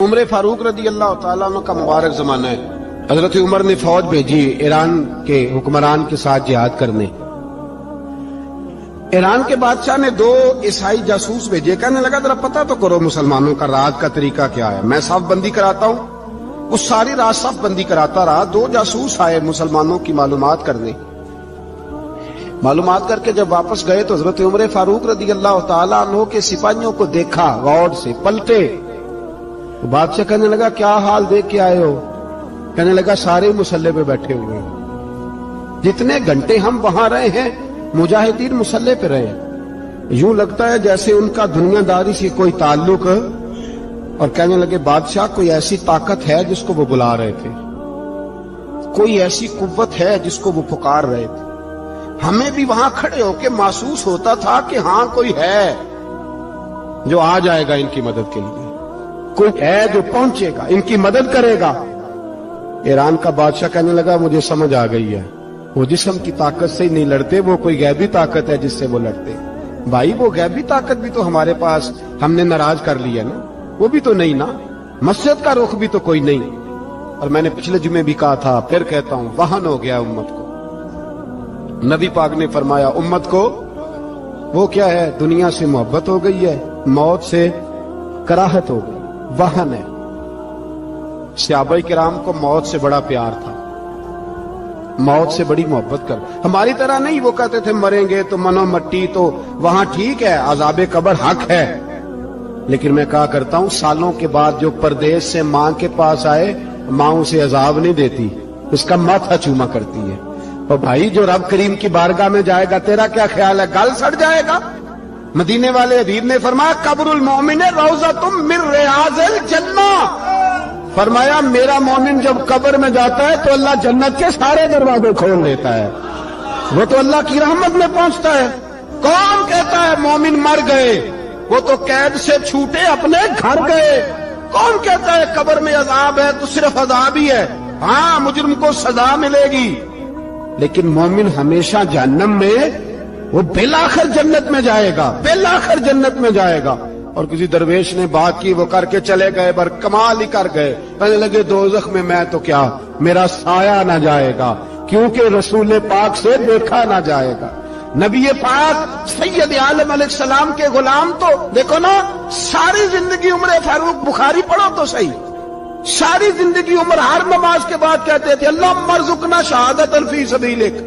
عمر فاروق رضی اللہ تعالیٰ عنہ کا مبارک زمانہ ہے۔ حضرت عمر نے فوج بھیجی ایران کے حکمران کے ساتھ جہاد کرنے۔ ایران کے بادشاہ نے 2 عیسائی جاسوس بھیجے، کہنے لگا ذرا پتہ تو کرو مسلمانوں کا رات کا طریقہ کیا ہے، میں صف بندی کراتا ہوں۔ وہ ساری رات صف بندی کراتا رہا، 2 جاسوس آئے مسلمانوں کی معلومات کرنے۔ معلومات کر کے جب واپس گئے تو حضرت عمر فاروق رضی اللہ تعالیٰ عنہ کے سپاہیوں کو دیکھا، غور سے پلٹے۔ بادشاہ کہنے لگا کیا حال دیکھ کے آئے ہو؟ کہنے لگا سارے مسلح پہ بیٹھے ہوئے ہیں، جتنے گھنٹے ہم وہاں رہے ہیں مجاہدین مسلح پہ رہے ہیں، یوں لگتا ہے جیسے ان کا دنیا داری سے کوئی تعلق۔ اور کہنے لگے بادشاہ کوئی ایسی طاقت ہے جس کو وہ بلا رہے تھے، کوئی ایسی قوت ہے جس کو وہ پکار رہے تھے، ہمیں بھی وہاں کھڑے ہو کے محسوس ہوتا تھا کہ ہاں کوئی ہے جو آ جائے گا ان کی مدد کے لیے، کوئی ہے جو پہنچے گا ان کی مدد کرے گا۔ ایران کا بادشاہ کہنے لگا مجھے سمجھ آ گئی ہے، وہ جسم کی طاقت سے ہی نہیں لڑتے، وہ کوئی غیبی طاقت ہے جس سے وہ لڑتے۔ بھائی وہ غیبی طاقت بھی تو ہمارے پاس ہم نے ناراض کر لی ہے نا، وہ بھی تو نہیں نا، مسجد کا رخ بھی تو کوئی نہیں۔ اور میں نے پچھلے جمعے بھی کہا تھا، پھر کہتا ہوں، وہن ہو گیا امت کو۔ نبی پاک نے فرمایا امت کو وہ کیا ہے، دنیا سے محبت ہو گئی ہے، موت سے کراہت ہو گئی، وہن ہے۔ صحابہ کرام کو موت سے بڑا پیار تھا، موت سے بڑی محبت کر، ہماری طرح نہیں وہ کہتے تھے مریں گے تو منو مٹی، تو وہاں ٹھیک ہے عذاب قبر حق ہے، لیکن میں کہا کرتا ہوں سالوں کے بعد جو پردیس سے ماں کے پاس آئے، ماں اسے عذاب نہیں دیتی، اس کا ماتھا چوما کرتی ہے۔ اور بھائی جو رب کریم کی بارگاہ میں جائے گا تیرا کیا خیال ہے، گل سڑ جائے گا؟ مدینے والے حبیب نے فرمایا قبر المومن روضۃ من ریاض الجنہ، فرمایا میرا مومن جب قبر میں جاتا ہے تو اللہ جنت کے سارے دروازے کھول دیتا ہے، وہ تو اللہ کی رحمت میں پہنچتا ہے۔ کون کہتا ہے مومن مر گئے، وہ تو قید سے چھوٹے اپنے گھر گئے۔ کون کہتا ہے قبر میں عذاب ہے تو صرف عذاب ہی ہے، ہاں مجرم کو سزا ملے گی، لیکن مومن ہمیشہ جہنم میں، وہ بالآخر جنت میں جائے گا، بالآخر جنت میں جائے گا۔ اور کسی درویش نے بات کی، وہ کر کے چلے گئے، بر کمال ہی کر گئے، کہنے لگے دوزخ میں میں تو کیا، میرا سایہ نہ جائے گا، کیونکہ رسول پاک سے دیکھا نہ جائے گا۔ نبی پاک سید عالم علیہ السلام کے غلام تو دیکھو نا، ساری زندگی عمر فاروق بخاری پڑھو تو صحیح، ساری زندگی عمر ہر نماز کے بعد کہتے تھے اللہم ارزقنا شہادت فی سبیلک،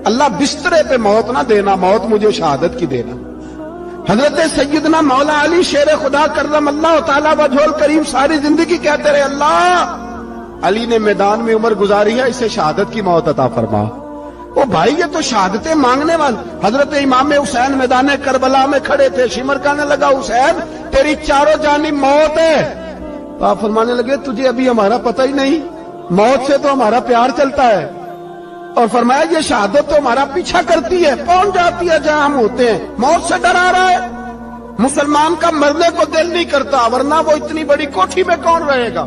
اللہ بسترے پہ موت نہ دینا، موت مجھے شہادت کی دینا۔ حضرت سیدنا مولا علی شیر خدا کرم اللہ تعالیٰ وجہ الکریم ساری زندگی کہتے رہے اللہ، علی نے میدان میں عمر گزاری ہے، اسے شہادت کی موت عطا فرما۔ وہ بھائی یہ تو شہادتیں مانگنے والے۔ حضرت امام حسین میدان کربلا میں کھڑے تھے، شمر کہنے لگا حسین تیری چاروں جانب موت ہے، تو آپ فرمانے لگے تجھے ابھی ہمارا پتہ ہی نہیں، موت سے تو ہمارا پیار چلتا ہے، اور فرمایا یہ شہادت تو ہمارا پیچھا کرتی ہے، پہنچ جاتی ہے جہاں ہم ہوتے ہیں، موت سے ڈرا رہا ہے۔ مسلمان کا مرنے کو دل نہیں کرتا، ورنہ وہ اتنی بڑی کوٹھی میں کون رہے گا؟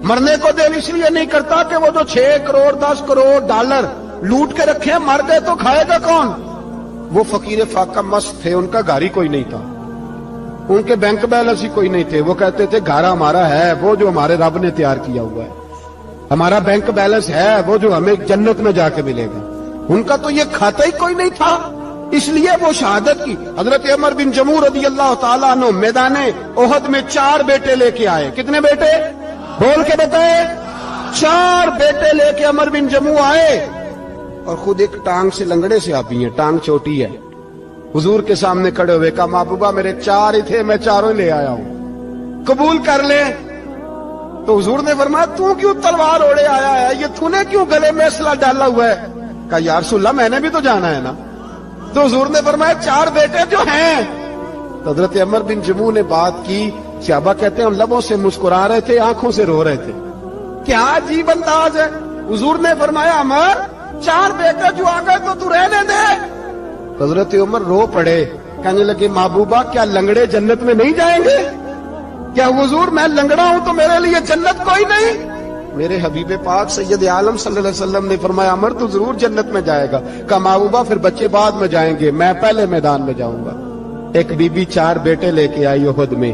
مرنے کو دل اس لیے نہیں کرتا کہ وہ جو 6 کروڑ 10 کروڑ ڈالر لوٹ کے رکھے، مر گئے تو کھائے گا کون؟ وہ فقیر فاقہ مست تھے، ان کا گھر ہی کوئی نہیں تھا، ان کے بینک بیلنس ہی کوئی نہیں تھے، وہ کہتے تھے گھر ہمارا ہے وہ جو ہمارے رب نے تیار کیا ہوا ہے، ہمارا بینک بیلنس ہے وہ جو ہمیں جنت میں جا کے ملے گا، ان کا تو یہ کھاتا ہی کوئی نہیں تھا، اس لیے وہ شہادت کی۔ حضرت عمر بن جموع رضی اللہ تعالیٰ عنہ میدان احد میں 4 بیٹے لے کے آئے، کتنے بیٹے بول کے بتائے؟ 4 بیٹے لے کے عمر بن جموع آئے، اور خود ایک ٹانگ سے لنگڑے سے آپی ہیں، ٹانگ چھوٹی ہے، حضور کے سامنے کھڑے ہوئے کہا محبوبہ میرے 4 ہی تھے، میں 4 لے آیا ہوں، قبول کر لے۔ تو حضور نے فرمایا تو کیوں تلوار اوڑے آیا ہے، یہ تو نے کیوں گلے میں اسلحہ ڈالا ہوا ہے؟ کہا یا رسول اللہ میں نے بھی تو جانا ہے نا۔ تو حضور نے فرمایا 4 بیٹے جو ہیں۔ تو حضرت عمر بن جموع نے بات کی، صحابہ کہتے ہیں ہم لبوں سے مسکرا رہے تھے، آنکھوں سے رو رہے تھے، کیا عجیب انداز ہے۔ حضور نے فرمایا عمر 4 بیٹے جو آ گئے تو رہنے دے۔ حضرت عمر رو پڑے، کہنے لگے محبوبہ کیا لنگڑے جنت میں نہیں جائیں گے؟ کیا حضور میں لنگڑا ہوں تو میرے لیے جنت کوئی نہیں؟ میرے حبیب پاک سید عالم صلی اللہ علیہ وسلم نے فرمایا عمر تو ضرور جنت میں جائے گا۔ کہا محبوبہ پھر بچے بعد میں جائیں گے، میں پہلے میدان میں جاؤں گا۔ ایک بی بی 4 بیٹے لے کے آئی احد میں،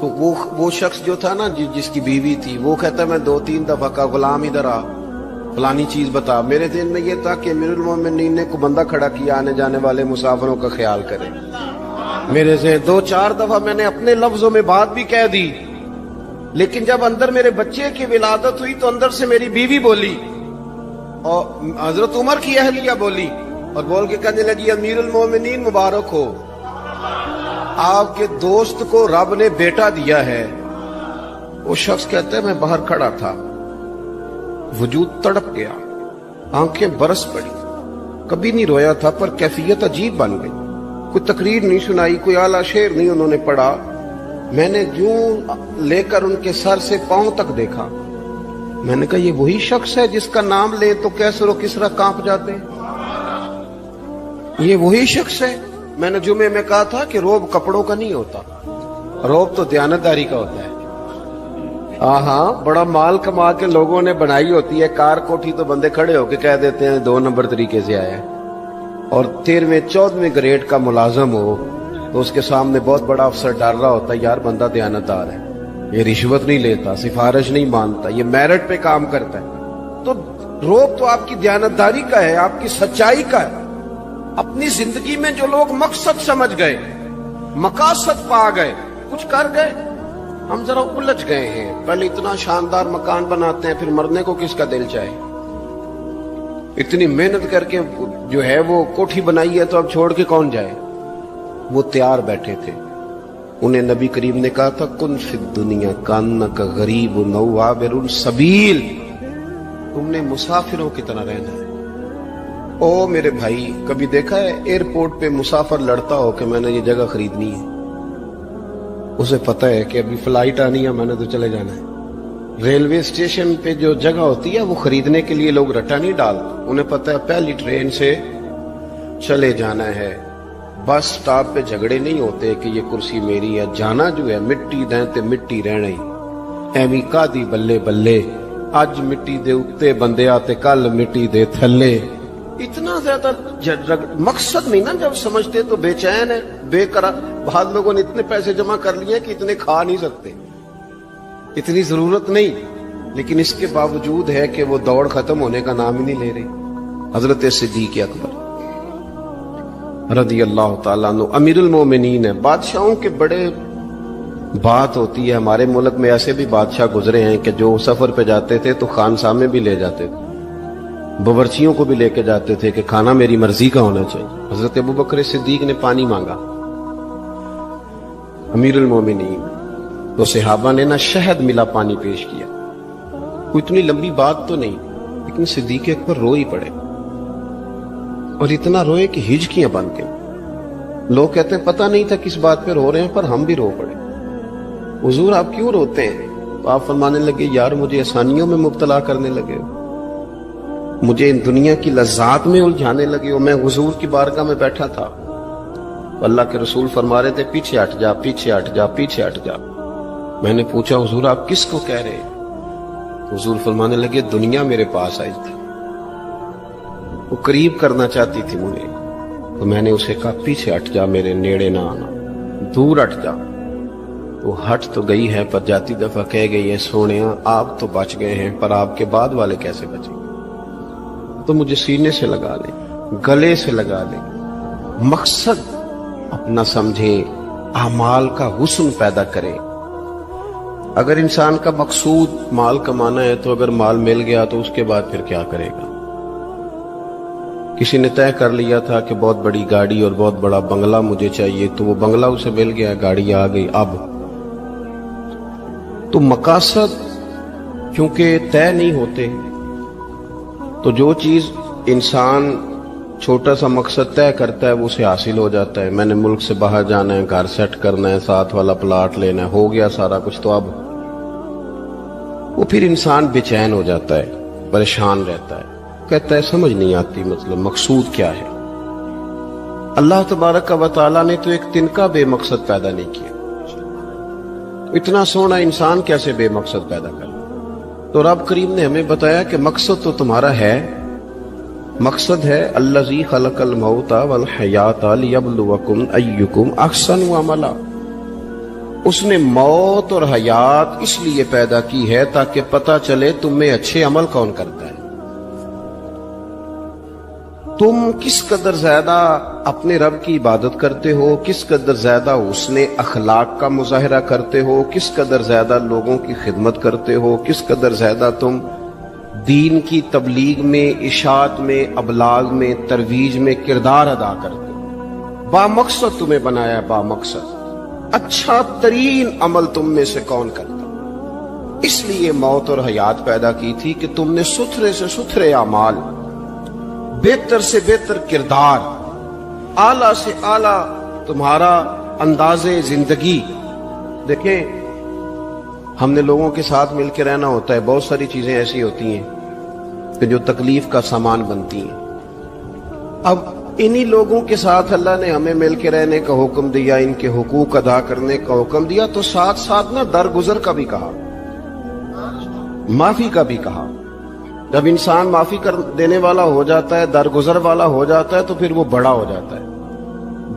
تو وہ شخص جو تھا نا جس کی بیوی تھی، وہ کہتا ہے میں 2-3 دفعہ کا غلام ادھر آ، فلانی چیز بتا. میرے ذہن میں یہ تھا کہ امیر المومنین نے کو بندہ کھڑا کیا آنے جانے والے مسافروں کا خیال کرے. میرے سے 2-4 دفعہ میں نے اپنے لفظوں میں بات بھی کہہ دی، لیکن جب اندر میرے بچے کی ولادت ہوئی تو اندر سے میری بیوی بولی اور حضرت عمر کی اہلیہ بولی اور بول کے کہنے لگی امیر المومنین مبارک ہو، آپ کے دوست کو رب نے بیٹا دیا ہے. وہ شخص کہتا ہے میں باہر کھڑا تھا، وجود تڑپ گیا، آنکھیں برس پڑی، کبھی نہیں رویا تھا پر کیفیت عجیب بن گئی. کوئی تقریر نہیں سنائی، کوئی اعلیٰ شعر نہیں انہوں نے پڑھا. میں نے یوں لے کر ان کے سر سے پاؤں تک دیکھا. میں نے کہا یہ وہی شخص ہے جس کا نام لے تو کیسر و کسرا کانپ جاتے ہیں، یہ وہی شخص ہے. میں نے جمعے میں کہا تھا کہ روب کپڑوں کا نہیں ہوتا، روب تو دیانتداری کا ہوتا ہے. ہاں بڑا مال کما کے لوگوں نے بنائی ہوتی ہے کار کوٹھی، تو بندے کھڑے ہو کے کہہ دیتے ہیں 2 نمبر طریقے سے آیا ہے. اور 13ویں-14ویں گریڈ کا ملازم ہو تو اس کے سامنے بہت بڑا افسر ڈر رہا ہوتا ہے یار بندہ دیانتدار ہے، یہ رشوت نہیں لیتا، سفارش نہیں مانتا، یہ میرٹ پہ کام کرتا ہے. تو روب تو آپ کی دیانتداری کا ہے، آپ کی سچائی کا ہے. اپنی زندگی میں جو لوگ مقصد سمجھ گئے، مقاصد پا گئے، کچھ کر گئے، ہم ذرا الجھ گئے ہیں. پہلے اتنا شاندار مکان بناتے ہیں، پھر مرنے کو کس کا دل چاہے. اتنی محنت کر کے جو ہے وہ کوٹھی بنائی ہے تو اب چھوڑ کے کون جائے. وہ تیار بیٹھے تھے. انہیں نبی کریم نے کہا تھا کن فی الدنیا کانک غریب او عابر السبیل، تم نے مسافروں کی طرح رہنا ہے. او میرے بھائی، کبھی دیکھا ہے ایئرپورٹ پہ مسافر لڑتا ہو کہ میں نے یہ جگہ خریدنی ہے؟ اسے پتہ ہے کہ ابھی فلائٹ آنی ہے، میں نے تو چلے جانا ہے. ریلوے اسٹیشن پہ جو جگہ ہوتی ہے وہ خریدنے کے لیے لوگ رٹا نہیں ڈالتے، انہیں پتہ ہے پہلی ٹرین سے چلے جانا ہے. بس سٹاپ پہ جھگڑے نہیں ہوتے کہ یہ کرسی میری ہے، جانا جو ہے مٹی دیں تے مٹی رہنا ہی. ایویں کادی بلے بلے، اج مٹی دے اتے بندے آتے کل مٹی دے تھلے. اتنا زیادہ مقصد نہیں نا جب سمجھتے تو بے چین ہے، بے قرار. بعض لوگوں نے اتنے پیسے جمع کر لیے کہ اتنے کھا نہیں سکتے، اتنی ضرورت نہیں، لیکن اس کے باوجود ہے کہ وہ دوڑ ختم ہونے کا نام ہی نہیں لے رہی. حضرت صدیق اکبر رضی اللہ تعالیٰ عنہ امیر المومنین ہے. بادشاہوں کے بڑے بات ہوتی ہے. ہمارے ملک میں ایسے بھی بادشاہ گزرے ہیں کہ جو سفر پہ جاتے تھے تو خانساہ میں بھی لے جاتے تھے، باورچیوں کو بھی لے کے جاتے تھے کہ کھانا میری مرضی کا ہونا چاہیے. حضرت ابوبکر صدیق نے پانی مانگا امیر المومنین، تو صحابہ نے نہ شہد ملا پانی پیش کیا. کوئی اتنی لمبی بات تو نہیں، لیکن صدیق اکبر رو ہی پڑے، اور اتنا روئے کہ ہجکیاں بن کے. لوگ کہتے ہیں پتہ نہیں تھا کس بات پہ رو رہے ہیں، پر ہم بھی رو پڑے. حضور آپ کیوں روتے ہیں؟ تو آپ فرمانے لگے یار مجھے آسانیوں میں مبتلا کرنے لگے ہو، مجھے ان دنیا کی لذات میں الجھانے لگے ہو. میں حضور کی بارگاہ میں بیٹھا تھا، اللہ کے رسول فرما رہے تھے پیچھے ہٹ جا، پیچھے ہٹ جا، پیچھے ہٹ جا. میں نے پوچھا حضور آپ کس کو کہہ رہے ہیں؟ حضور فرمانے لگے دنیا میرے پاس آئی تھی، وہ قریب کرنا چاہتی تھی مجھے، تو میں نے اسے کہا پیچھے ہٹ جا، میرے نیڑے نہ آنا، دور ہٹ جا. وہ ہٹ تو گئی ہے پر جاتی دفعہ کہہ گئی ہے سونیا آپ تو بچ گئے ہیں، پر آپ کے بعد والے کیسے بچیں گے؟ تو مجھے سینے سے لگا لے، گلے سے لگا لے. مقصد اپنا سمجھے، اعمال کا حسن پیدا کرے. اگر انسان کا مقصود مال کمانا ہے تو اگر مال مل گیا تو اس کے بعد پھر کیا کرے گا؟ کسی نے طے کر لیا تھا کہ بہت بڑی گاڑی اور بہت بڑا بنگلہ مجھے چاہیے، تو وہ بنگلہ اسے مل گیا، گاڑی آ گئی. اب تو مقاصد کیونکہ طے نہیں ہوتے، تو جو چیز انسان چھوٹا سا مقصد طے کرتا ہے وہ اسے حاصل ہو جاتا ہے. میں نے ملک سے باہر جانا ہے، گھر سیٹ کرنا ہے، ساتھ والا پلاٹ لینا ہے، ہو گیا سارا کچھ. تو اب وہ پھر انسان بے چین ہو جاتا ہے، پریشان رہتا ہے، کہتا ہے سمجھ نہیں آتی مطلب مقصود کیا ہے. اللہ تبارک و تعالیٰ نے تو ایک تنکا بے مقصد پیدا نہیں کیا، اتنا سونا انسان کیسے بے مقصد پیدا کر. تو رب کریم نے ہمیں بتایا کہ مقصد تو تمہارا ہے. مقصد ہے الذی خلق الموت والحیات لیبلوکم ایکم احسن عملا. اس نے موت اور حیات اس لیے پیدا کی ہے تاکہ پتہ چلے تم میں اچھے عمل کون کرتا ہے، تم کس قدر زیادہ اپنے رب کی عبادت کرتے ہو، کس قدر زیادہ حسن اخلاق کا مظاہرہ کرتے ہو، کس قدر زیادہ لوگوں کی خدمت کرتے ہو، کس قدر زیادہ تم دین کی تبلیغ میں، اشاعت میں، ابلاغ میں، ترویج میں کردار ادا کرتے ہو۔ با مقصد تمہیں بنایا، با مقصد اچھا ترین عمل تم میں سے کون کرتا، اس لیے موت اور حیات پیدا کی تھی کہ تم نے ستھرے سے ستھرے اعمال، بہتر سے بہتر کردار، اعلیٰ سے اعلیٰ تمہارا انداز زندگی۔ دیکھیں، ہم نے لوگوں کے ساتھ مل کے رہنا ہوتا ہے، بہت ساری چیزیں ایسی ہوتی ہیں کہ جو تکلیف کا سامان بنتی ہیں۔ اب انہی لوگوں کے ساتھ اللہ نے ہمیں مل کے رہنے کا حکم دیا، ان کے حقوق ادا کرنے کا حکم دیا، تو ساتھ ساتھ نہ درگزر کا بھی کہا، معافی کا بھی کہا۔ جب انسان معافی کر دینے والا ہو جاتا ہے، درگزر والا ہو جاتا ہے، تو پھر وہ بڑا ہو جاتا ہے،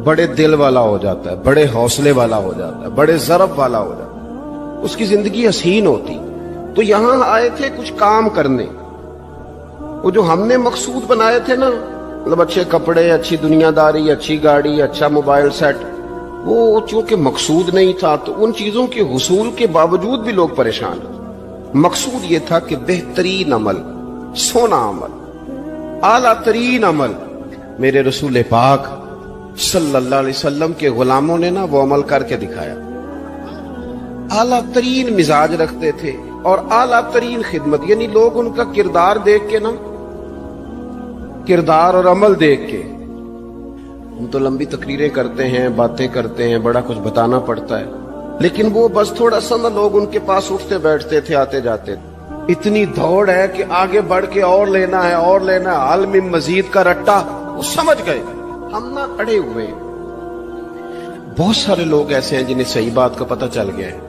بڑے دل والا ہو جاتا ہے، بڑے حوصلے والا ہو جاتا ہے، بڑے ضرب والا ہو جاتا ہے، اس کی زندگی حسین ہوتی۔ تو یہاں آئے تھے کچھ کام کرنے، وہ جو ہم نے مقصود بنائے تھے نا، مطلب اچھے کپڑے، اچھی دنیا داری، اچھی گاڑی، اچھا موبائل سیٹ، وہ چونکہ مقصود نہیں تھا تو ان چیزوں کے حصول کے باوجود بھی لوگ پریشان ہیں۔ مقصود یہ تھا کہ بہترین عمل، سونا عمل، اعلیٰ ترین عمل میرے رسول پاک صلی اللہ علیہ وسلم کے غلاموں نے نا وہ عمل کر کے دکھایا۔ اعلیٰ ترین مزاج رکھتے تھے اور اعلیٰ ترین خدمت، یعنی لوگ ان کا کردار دیکھ کے نا، کردار اور عمل دیکھ کے، ہم تو لمبی تقریریں کرتے ہیں، باتیں کرتے ہیں، بڑا کچھ بتانا پڑتا ہے، لیکن وہ بس تھوڑا سا نا لوگ ان کے پاس اٹھتے بیٹھتے تھے، آتے جاتے تھے۔ اتنی دوڑ ہے کہ آگے بڑھ کے اور لینا ہے، اور لینا ہے، عالم مزید کا رٹا، وہ سمجھ گئے، ہم نہ اڑے ہوئے ہیں۔ بہت سارے لوگ ایسے ہیں جنہیں صحیح بات کا پتہ چل گیا ہے،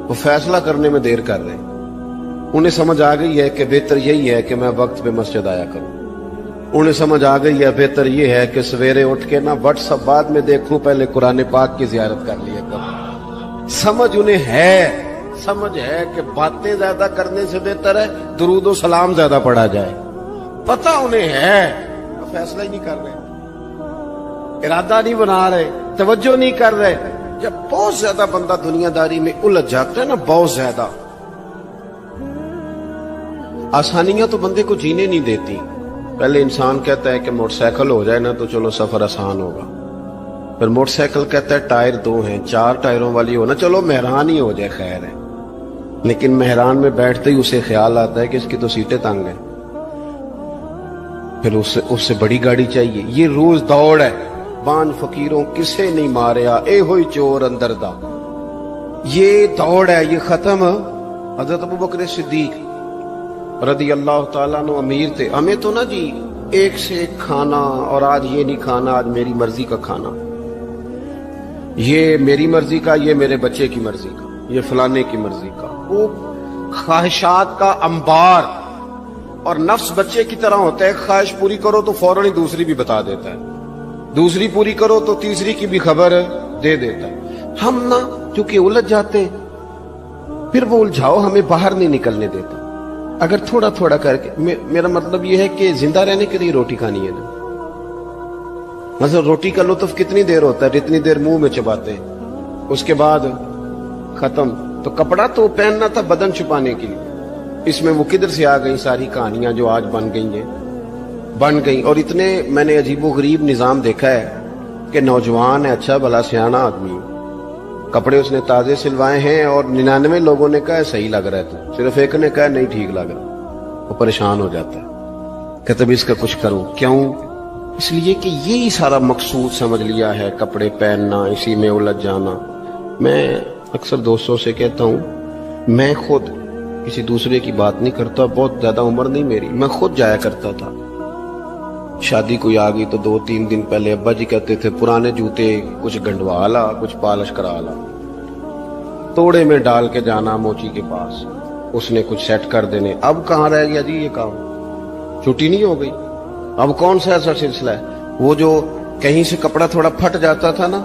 وہ فیصلہ کرنے میں دیر کر رہے ہیں، انہیں سمجھ آ گئی ہے کہ بہتر یہی ہے کہ میں وقت پہ مسجد آیا کروں، انہیں سمجھ آ گئی ہے بہتر یہ ہے کہ سویرے اٹھ کے نا واٹس ایپ بعد میں دیکھوں، پہلے قرآن پاک کی زیارت کر لیا کروں۔ سمجھ انہیں ہے، سمجھ ہے کہ باتیں زیادہ کرنے سے بہتر ہے درود و سلام زیادہ پڑھا جائے، پتہ انہیں ہے، فیصلہ ہی نہیں کر رہے، ارادہ نہیں بنا رہے، توجہ نہیں کر رہے۔ جب بہت زیادہ بندہ دنیا داری میں الجھ جاتا ہے نا، بہت زیادہ، آسانیاں تو بندے کو جینے نہیں دیتی۔ پہلے انسان کہتا ہے کہ موٹر سائیکل ہو جائے نا تو چلو سفر آسان ہوگا، پھر موٹر سائیکل کہتا ہے ٹائر 2 ہیں، 4 ٹائروں والی ہونا، چلو مہران ہی ہو جائے خیر ہے، لیکن مہران میں بیٹھتے ہی اسے خیال آتا ہے کہ اس کی تو سیٹیں تنگ ہیں، پھر اس سے بڑی گاڑی چاہیے۔ یہ روز دوڑ ہے، بان فقیروں کسے نہیں ماریا، اے ہوئی چور اندر دا، یہ دوڑ ہے، یہ ختم۔ حضرت ابوبکر صدیق رضی اللہ تعالیٰ عنہ امیر تھے، ہمیں تو نا جی ایک سے ایک کھانا، اور آج یہ نہیں کھانا، آج میری مرضی کا کھانا، یہ میری مرضی کا، یہ میرے بچے کی مرضی کا، یہ فلانے کی مرضی کا، وہ خواہشات کا انبار، اور نفس بچے کی طرح ہوتا ہے، خواہش پوری کرو تو فوراً ہی دوسری بھی بتا دیتا ہے، دوسری پوری کرو تو تیسری کی بھی خبر دے دیتا ہے۔ ہم نا چونکہ الجھ جاتے ہیں، پھر وہ الجھاؤ ہمیں باہر نہیں نکلنے دیتا۔ اگر تھوڑا تھوڑا کر کے، میرا مطلب یہ ہے کہ زندہ رہنے کے لیے روٹی کھانی ہے نا، مثلا روٹی کا لطف کتنی دیر ہوتا ہے، جتنی دیر منہ میں چباتے ہیں، اس کے بعد ختم۔ تو کپڑا تو پہننا تھا بدن چھپانے کے لیے، اس میں وہ کدھر سے آ گئی ساری کہانیاں جو آج بن گئی۔ اور اتنے میں نے عجیب و غریب نظام دیکھا ہے کہ نوجوان ہے، اچھا بھلا سیانا آدمی، کپڑے اس نے تازے سلوائے ہیں، اور 99 لوگوں نے کہا ہے صحیح لگ رہا ہے، تو صرف ایک نے کہا ہے نہیں ٹھیک لگ رہا، وہ پریشان ہو جاتا ہے، کہتا ہے اس کا کچھ کروں۔ کیوں؟ اس لیے کہ یہی سارا مقصود سمجھ لیا ہے، کپڑے پہننا، اسی میں الجھ جانا۔ میں اکثر دوستوں سے کہتا ہوں، میں خود کسی دوسرے کی بات نہیں کرتا، بہت زیادہ عمر نہیں میری، میں خود جایا کرتا تھا، شادی کوئی آ گئی تو 2-3 دن پہلے ابا جی کہتے تھے پرانے جوتے کچھ گنڈوا لا، کچھ پالش کرا لا، توڑے میں ڈال کے جانا موچی کے پاس، اس نے کچھ سیٹ کر دینے۔ اب کہاں رہ گیا جی یہ کام، چھٹی نہیں ہو گئی، اب کون سا ایسا سلسلہ ہے؟ وہ جو کہیں سے کپڑا تھوڑا پھٹ جاتا تھا نا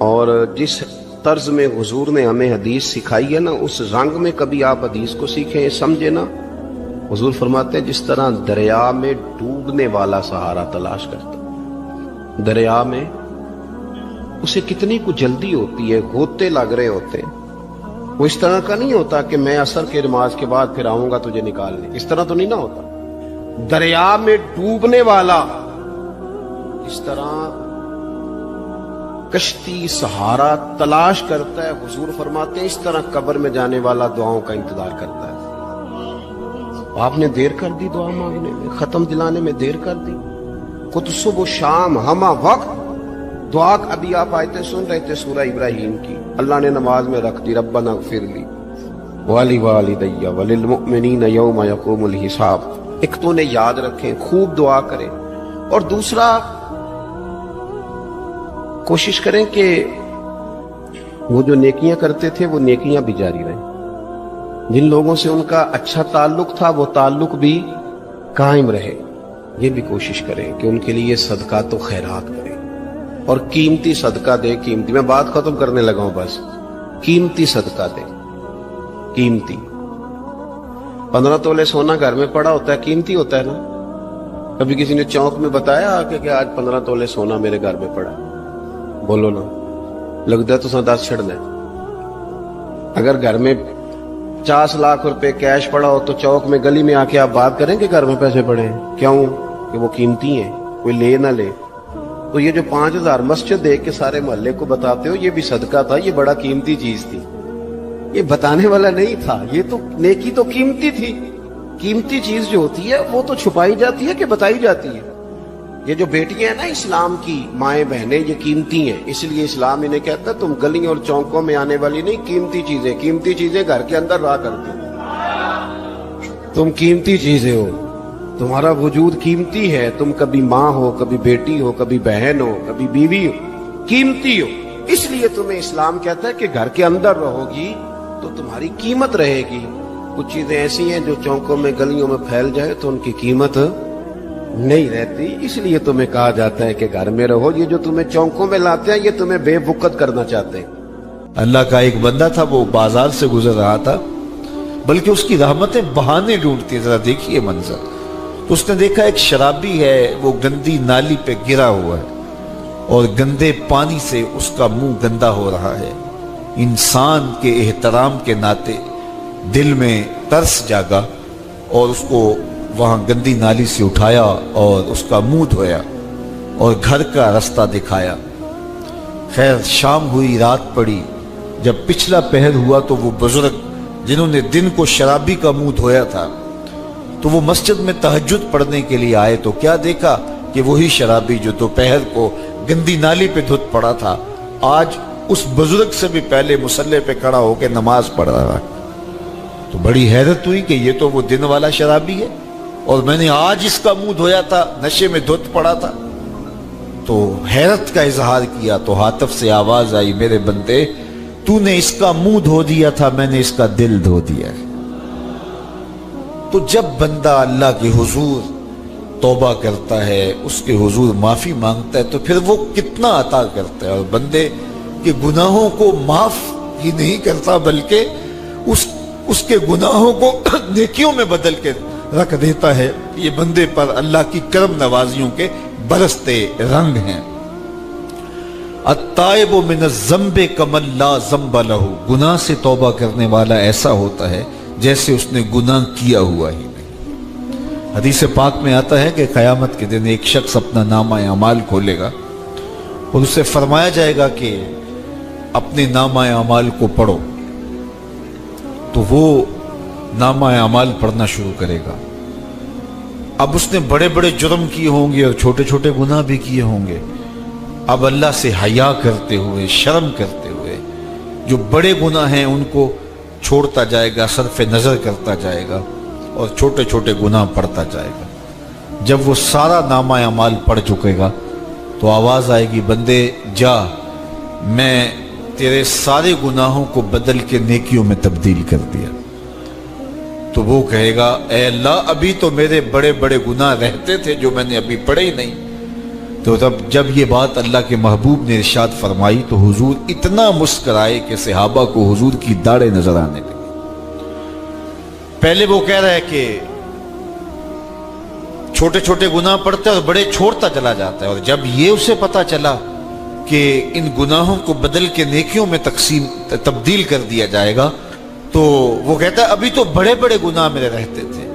اور جس طرز میں حضور نے ہمیں حدیث سکھائی ہے نا، اس رنگ میں کبھی آپ حدیث کو سیکھیں، سمجھے نا۔ حضور فرماتے ہیں جس طرح دریا میں ڈوبنے والا سہارا تلاش کرتا، دریا میں اسے کتنی کو جلدی ہوتی ہے، غوطے لگ رہے ہوتے ہیں، وہ اس طرح کا نہیں ہوتا کہ میں عصر کے نماز کے بعد پھر آؤں گا تجھے نکالنے، اس طرح تو نہیں نہ ہوتا۔ دریا میں ڈوبنے والا اس طرح کشتی سہارا تلاش کرتا ہے، حضور فرماتے ہیں اس طرح قبر میں جانے والا دعاؤں کا انتظار کرتا ہے۔ آپ نے دیر کر دی دعا مانگنے میں، ختم دلانے میں دیر کر دی، خود صبح و شام ہمہ وقت دعا۔ ابھی آپ آیتیں سن رہے تھے سورہ ابراہیم کی، اللہ نے نماز میں رکھ دی، ربنا اغفر لی وَلِوَالِدَيَّ وَلِلْمُؤْمِنِينَ يَوْمَ يَقُومُ الْحِسَابُ۔ ایک تو نے یاد رکھیں، خوب دعا کریں، اور دوسرا کوشش کریں کہ وہ جو نیکیاں کرتے تھے وہ نیکیاں بھی جاری رہیں، جن لوگوں سے ان کا اچھا تعلق تھا وہ تعلق بھی قائم رہے۔ یہ بھی کوشش کریں کہ ان کے لیے صدقات و خیرات کریں، اور قیمتی صدقہ دے، قیمتی، میں بات ختم کرنے لگا ہوں بس، قیمتی صدقہ دے، قیمتی۔ 15 تولے سونا گھر میں پڑا ہوتا ہے، قیمتی ہوتا ہے نا۔ کبھی کسی نے چوک میں بتایا کہ آج 15 تولے سونا میرے گھر میں پڑا، بولو نا، لگتا ہے تو 10 چھڑنا ہے۔ اگر گھر میں 50 لاکھ روپے کیش پڑا ہو تو چوک میں گلی میں آ کے آپ بات کریں کہ گھر میں پیسے پڑے ہیں، کیوں؟ کہ وہ قیمتی ہیں، کوئی لے نہ لے۔ تو یہ جو 5000 مسجد دیکھ کے سارے محلے کو بتاتے ہو، یہ بھی صدقہ تھا، یہ بڑا قیمتی چیز تھی، یہ بتانے والا نہیں تھا، یہ تو نیکی تو قیمتی تھی۔ قیمتی چیز جو ہوتی ہے وہ تو چھپائی جاتی ہے کہ بتائی جاتی ہے۔ یہ جو بیٹیاں ہیں نا اسلام کی، مائیں بہنیں، یہ قیمتی ہیں، اس لیے اسلام انہیں کہتا ہے تم گلیوں اور چوکوں میں آنے والی نہیں، قیمتی چیزیں، قیمتی چیزیں گھر کے اندر رہا کرتی ہو، تم قیمتی چیزیں ہو، تمہارا وجود قیمتی ہے، تم کبھی ماں ہو، کبھی بیٹی ہو، کبھی بہن ہو، کبھی بیوی ہو، قیمتی ہو۔ اس لیے تمہیں اسلام کہتا ہے کہ گھر کے اندر رہو گی تو تمہاری قیمت رہے گی۔ کچھ چیزیں ایسی ہیں جو چوکوں میں گلیوں میں پھیل جائے تو ان کی قیمت نہیں رہتی، اس لیے تمہیں کہا جاتا ہے کہ گھر میں رہو۔ یہ جو تمہیں چوکوں میں لاتے ہیں یہ تمہیں بے وقت کرنا چاہتے ہیں۔ اللہ کا ایک بندہ تھا، وہ بازار سے گزر رہا تھا، بلکہ اس کی رحمتیں بہانے ڈھونڈتی، ذرا دیکھیے منظر۔ تو اس نے دیکھا ایک شرابی ہے، وہ گندی نالی پہ گرا ہوا ہے اور گندے پانی سے اس کا منہ گندا ہو رہا ہے۔ انسان کے احترام کے ناطے دل میں ترس جاگا اور اس کو وہاں گندی نالی سے اٹھایا اور اس کا منہ دھویا اور گھر کا رستہ دکھایا۔ خیر شام ہوئی، رات پڑی، جب پچھلا پہر ہوا تو وہ بزرگ جنہوں نے دن کو شرابی کا منہ دھویا تھا تو وہ مسجد میں تہجد پڑھنے کے لیے آئے، تو کیا دیکھا کہ وہی شرابی جو دوپہر کو گندی نالی پہ دھت پڑا تھا آج اس بزرگ سے بھی پہلے مصلی پہ کھڑا ہو کے نماز پڑھ رہا ہے۔ تو بڑی حیرت ہوئی کہ یہ تو وہ دن والا شرابی ہے اور میں نے آج اس کا منہ دھویا تھا، نشے میں دھت پڑا تھا۔ تو حیرت کا اظہار کیا تو ہاتف سے آواز آئی، میرے بندے تو نے اس کا منہ دھو دیا تھا، میں نے اس کا دل دھو دیا ہے۔ تو جب بندہ اللہ کے حضور توبہ کرتا ہے، اس کے حضور معافی مانگتا ہے، تو پھر وہ کتنا عطا کرتا ہے، اور بندے کے گناہوں کو معاف ہی نہیں کرتا بلکہ اس کے گناہوں کو نیکیوں میں بدل کے رکھ دیتا ہے۔ یہ بندے پر اللہ کی کرم نوازیوں کے برستے رنگ ہیں۔ التائب من الذنب کمن لا ذنب لہ، گناہ سے توبہ کرنے والا ایسا ہوتا ہے جیسے اس نے گناہ کیا ہوا ہی نہیں۔ حدیث پاک میں آتا ہے کہ قیامت کے دن ایک شخص اپنا نامہ اعمال کھولے گا اور اسے فرمایا جائے گا کہ اپنے نامہ اعمال کو پڑھو، تو وہ نامہ اعمال پڑھنا شروع کرے گا۔ اب اس نے بڑے بڑے جرم کیے ہوں گے اور چھوٹے چھوٹے گناہ بھی کیے ہوں گے، اب اللہ سے حیا کرتے ہوئے، شرم کرتے ہوئے جو بڑے گناہ ہیں ان کو چھوڑتا جائے گا، صرف نظر کرتا جائے گا اور چھوٹے چھوٹے گناہ پڑھتا جائے گا۔ جب وہ سارا نامہ اعمال پڑھ چکے گا تو آواز آئے گی، بندے جا، میں تیرے سارے گناہوں کو بدل کے نیکیوں میں تبدیل کر دیا۔ تو وہ کہے گا، اے اللہ ابھی تو میرے بڑے بڑے گناہ رہتے تھے جو میں نے ابھی پڑھے ہی نہیں۔ تو جب یہ بات اللہ کے محبوب نے ارشاد فرمائی تو حضور اتنا مسکرائے کہ صحابہ کو حضور کی داڑھیں نظر آنے لگی۔ پہلے وہ کہہ رہا ہے کہ چھوٹے چھوٹے گناہ پڑتے اور بڑے چھوڑتا چلا جاتا ہے، اور جب یہ اسے پتا چلا کہ ان گناہوں کو بدل کے نیکیوں میں تبدیل کر دیا جائے گا تو وہ کہتا ہے ابھی تو بڑے بڑے گناہ میرے رہتے تھے۔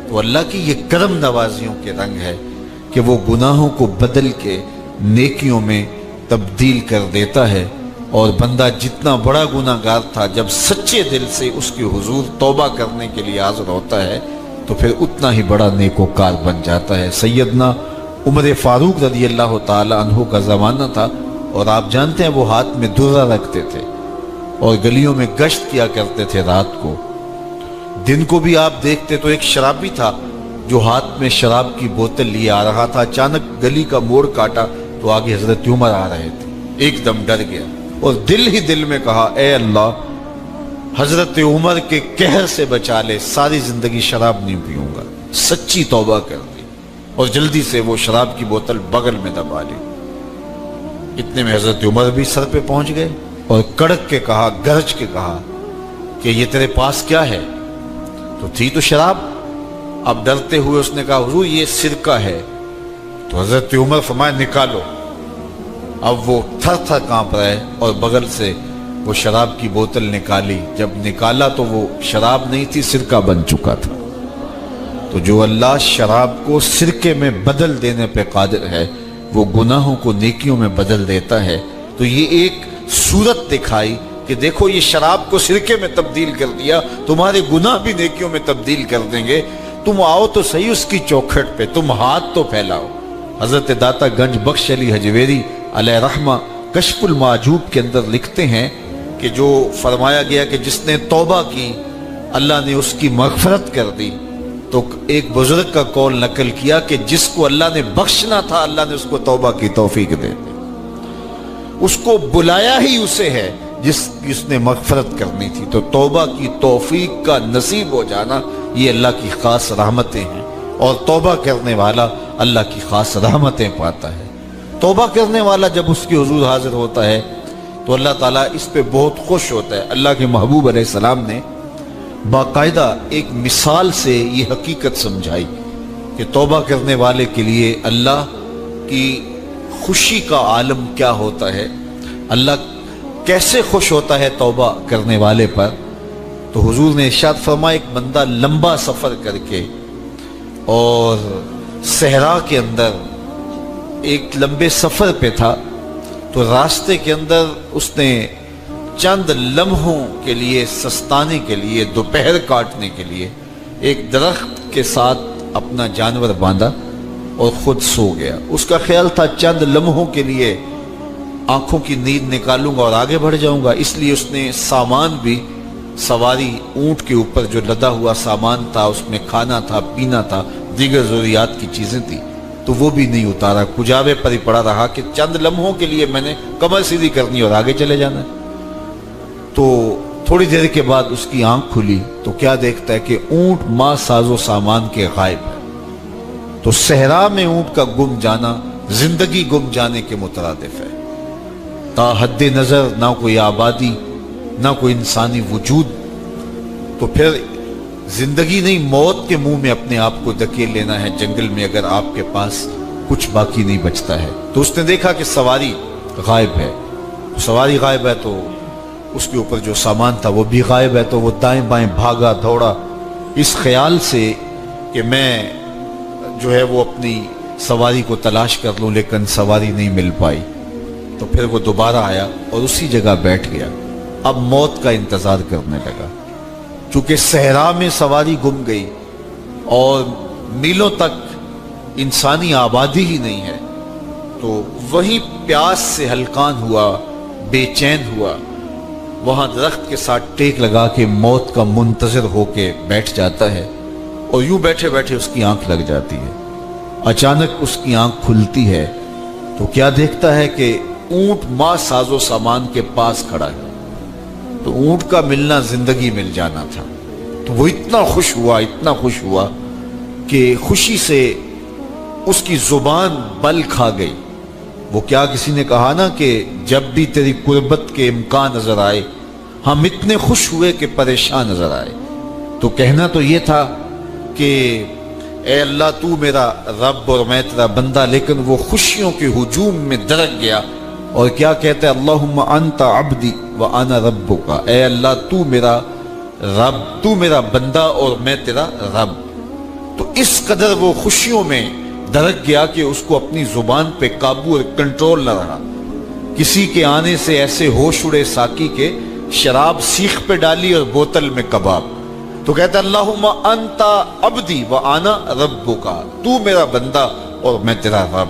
تو اللہ کی یہ کرم نوازیوں کے رنگ ہے کہ وہ گناہوں کو بدل کے نیکیوں میں تبدیل کر دیتا ہے، اور بندہ جتنا بڑا گناہ گار تھا جب سچے دل سے اس کے حضور توبہ کرنے کے لیے حاضر ہوتا ہے تو پھر اتنا ہی بڑا نیکوکار بن جاتا ہے۔ سیدنا عمر فاروق رضی اللہ تعالی عنہ کا زمانہ تھا، اور آپ جانتے ہیں وہ ہاتھ میں درہ رکھتے تھے اور گلیوں میں گشت کیا کرتے تھے رات کو۔ دن کو بھی آپ دیکھتے تو ایک شرابی تھا جو ہاتھ میں شراب کی بوتل لیے آ رہا تھا، اچانک گلی کا موڑ کاٹا تو آگے حضرت عمر آ رہے تھے، ایک دم ڈر گیا اور دل ہی دل میں کہا اے اللہ حضرت عمر کے قہر سے بچا لے، ساری زندگی شراب نہیں پیوں گا۔ سچی توبہ کر دی اور جلدی سے وہ شراب کی بوتل بغل میں دبا لی۔ اتنے میں حضرت عمر بھی سر پہ پہنچ گئے اور کڑک کے کہا، گرج کے کہا کہ یہ تیرے پاس کیا ہے؟ تو تھی تو شراب۔ اب ڈرتے ہوئے اس نے کہا حضور یہ سرکہ ہے۔ تو حضرت عمر فرمایا نکالو۔ اب وہ تھر تھر کانپ رہے اور بغل سے وہ شراب کی بوتل نکالی۔ جب نکالا تو وہ شراب نہیں تھی، سرکہ بن چکا تھا۔ تو جو اللہ شراب کو سرکے میں بدل دینے پہ قادر ہے وہ گناہوں کو نیکیوں میں بدل دیتا ہے۔ تو یہ ایک صورت دکھائی کہ دیکھو یہ شراب کو سرکے میں تبدیل کر دیا، تمہارے گناہ بھی نیکیوں میں تبدیل کر دیں گے۔ تم آؤ تو صحیح اس کی چوکھٹ پہ، تم ہاتھ تو پھیلاؤ۔ حضرت داتا گنج بخش علی حجویری علیہ رحمہ کشف المعجوب کے اندر لکھتے ہیں کہ جو فرمایا گیا کہ جس نے توبہ کی اللہ نے اس کی مغفرت کر دی، تو ایک بزرگ کا قول نقل کیا کہ جس کو اللہ نے بخشنا تھا اللہ نے اس کو توبہ کی توفیق دے دی۔ اس کو بلایا ہی اسے ہے جس نے مغفرت کرنی تھی۔ تو توبہ کی توفیق کا نصیب ہو جانا یہ اللہ کی خاص رحمتیں ہیں، اور توبہ کرنے والا اللہ کی خاص رحمتیں پاتا ہے۔ توبہ کرنے والا جب اس کے حضور حاضر ہوتا ہے تو اللہ تعالیٰ اس پہ بہت خوش ہوتا ہے۔ اللہ کے محبوب علیہ السلام نے باقاعدہ ایک مثال سے یہ حقیقت سمجھائی کہ توبہ کرنے والے کے لیے اللہ کی خوشی کا عالم کیا ہوتا ہے، اللہ کیسے خوش ہوتا ہے توبہ کرنے والے پر۔ تو حضور نے ارشاد فرمایا ایک بندہ لمبا سفر کر کے اور صحرا کے اندر ایک لمبے سفر پہ تھا، تو راستے کے اندر اس نے چند لمحوں کے لیے سستانے کے لیے دوپہر کاٹنے کے لیے ایک درخت کے ساتھ اپنا جانور باندھا اور خود سو گیا۔ اس کا خیال تھا چند لمحوں کے لیے آنکھوں کی نیند نکالوں گا اور آگے بڑھ جاؤں گا، اس لیے اس نے سامان بھی سواری اونٹ کے اوپر جو لدا ہوا سامان تھا، اس میں کھانا تھا، پینا تھا، دیگر ضروریات کی چیزیں تھیں، تو وہ بھی نہیں اتارا، کجاوے پر ہی پڑا رہا کہ چند لمحوں کے لیے میں نے کمر سیدھی کرنی اور آگے چلے جانا ہے۔ تو تھوڑی دیر کے بعد اس کی آنکھ کھلی تو کیا دیکھتا ہے کہ اونٹ ماں ساز و سامان کے غائب ہے۔ تو صحرا میں اونٹ کا گم جانا زندگی گم جانے کے مترادف ہے۔ تا حد نظر نہ کوئی آبادی، نہ کوئی انسانی وجود، تو پھر زندگی نہیں موت کے منہ میں اپنے آپ کو دھکیل لینا ہے جنگل میں اگر آپ کے پاس کچھ باقی نہیں بچتا ہے۔ تو اس نے دیکھا کہ سواری غائب ہے، سواری غائب ہے تو اس کے اوپر جو سامان تھا وہ بھی غائب ہے، تو وہ دائیں بائیں بھاگا دوڑا اس خیال سے کہ میں جو ہے وہ اپنی سواری کو تلاش کر لوں، لیکن سواری نہیں مل پائی۔ تو پھر وہ دوبارہ آیا اور اسی جگہ بیٹھ گیا، اب موت کا انتظار کرنے لگا۔ چونکہ صحرا میں سواری گم گئی اور میلوں تک انسانی آبادی ہی نہیں ہے، تو وہی پیاس سے ہلکان ہوا، بے چین ہوا، وہاں درخت کے ساتھ ٹیک لگا کے موت کا منتظر ہو کے بیٹھ جاتا ہے، اور یوں بیٹھے بیٹھے اس کی آنکھ لگ جاتی ہے۔ اچانک اس کی آنکھ کھلتی ہے تو کیا دیکھتا ہے کہ اونٹ ماں ساز و سامان کے پاس کھڑا ہے۔ تو اونٹ کا ملنا زندگی مل جانا تھا، تو وہ اتنا خوش ہوا کہ خوشی سے اس کی زبان بل کھا گئی. وہ کیا کسی نے کہا نا کہ جب بھی تیری قربت کے امکان نظر آئے ہم اتنے خوش ہوئے کہ پریشان نظر آئے. تو کہنا تو یہ تھا کہ اے اللہ تو میرا رب اور میں تیرا بندہ، لیکن وہ خوشیوں کے ہجوم میں درک گیا اور کیا کہتا ہے اللہم انت عبدی وانا ربک، اے اللہ تو میرا رب، تو میرا بندہ اور میں تیرا رب. تو اس قدر وہ خوشیوں میں درک گیا کہ اس کو اپنی زبان پہ قابو اور کنٹرول نہ رہا. کسی کے آنے سے ایسے ہوش اڑے ساقی کے، شراب سیخ پہ ڈالی اور بوتل میں کباب. تو کہتا ہے اللہم انت عبدی وانا ربک، تو میرا بندہ اور میں تیرا رب.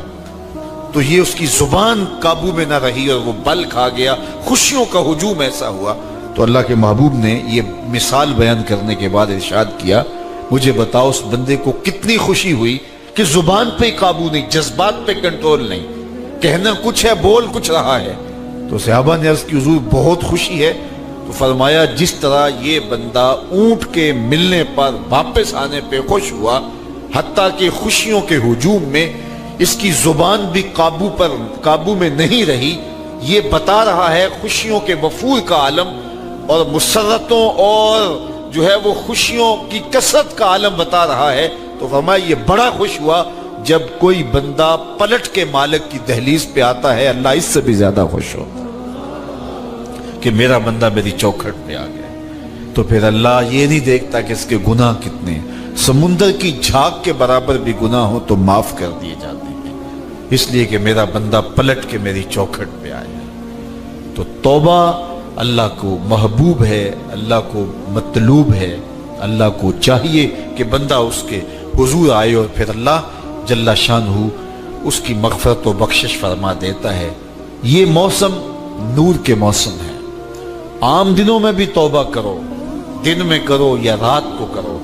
تو یہ اس کی زبان قابو میں نہ رہی اور وہ بل کھا گیا، خوشیوں کا ہجوم ایسا ہوا. تو اللہ کے محبوب نے یہ مثال بیان کرنے کے بعد ارشاد کیا مجھے بتاؤ اس بندے کو کتنی خوشی ہوئی کہ زبان پہ قابو نہیں، جذبات پہ کنٹرول نہیں، کہنا کچھ ہے بول کچھ رہا ہے. تو صحابہ نے عرض کی حضور بہت خوشی ہے. تو فرمایا جس طرح یہ بندہ اونٹ کے ملنے پر واپس آنے پہ خوش ہوا، حتیٰ کہ خوشیوں کے ہجوم میں اس کی زبان بھی قابو میں نہیں رہی، یہ بتا رہا ہے خوشیوں کے وفور کا عالم اور مسرتوں اور جو ہے وہ خوشیوں کی کثرت کا عالم بتا رہا ہے. تو فرمایا یہ بڑا خوش ہوا جب کوئی بندہ پلٹ کے مالک کی دہلیز پہ آتا ہے، اللہ اس سے بھی زیادہ خوش ہو کہ میرا بندہ میری چوکھٹ پہ آ گیا. تو پھر اللہ یہ نہیں دیکھتا کہ اس کے گناہ کتنے ہیں، سمندر کی جھاگ کے برابر بھی گناہ ہو تو معاف کر دیے جاتے ہیں، اس لیے کہ میرا بندہ پلٹ کے میری چوکھٹ پہ آیا. تو توبہ اللہ کو محبوب ہے، اللہ کو مطلوب ہے، اللہ کو چاہیے کہ بندہ اس کے حضور آئے اور پھر اللہ جل شانہ اس کی مغفرت و بخشش فرما دیتا ہے. یہ موسم نور کے موسم ہے. عام دنوں میں بھی توبہ کرو، دن میں کرو یا رات کو کرو،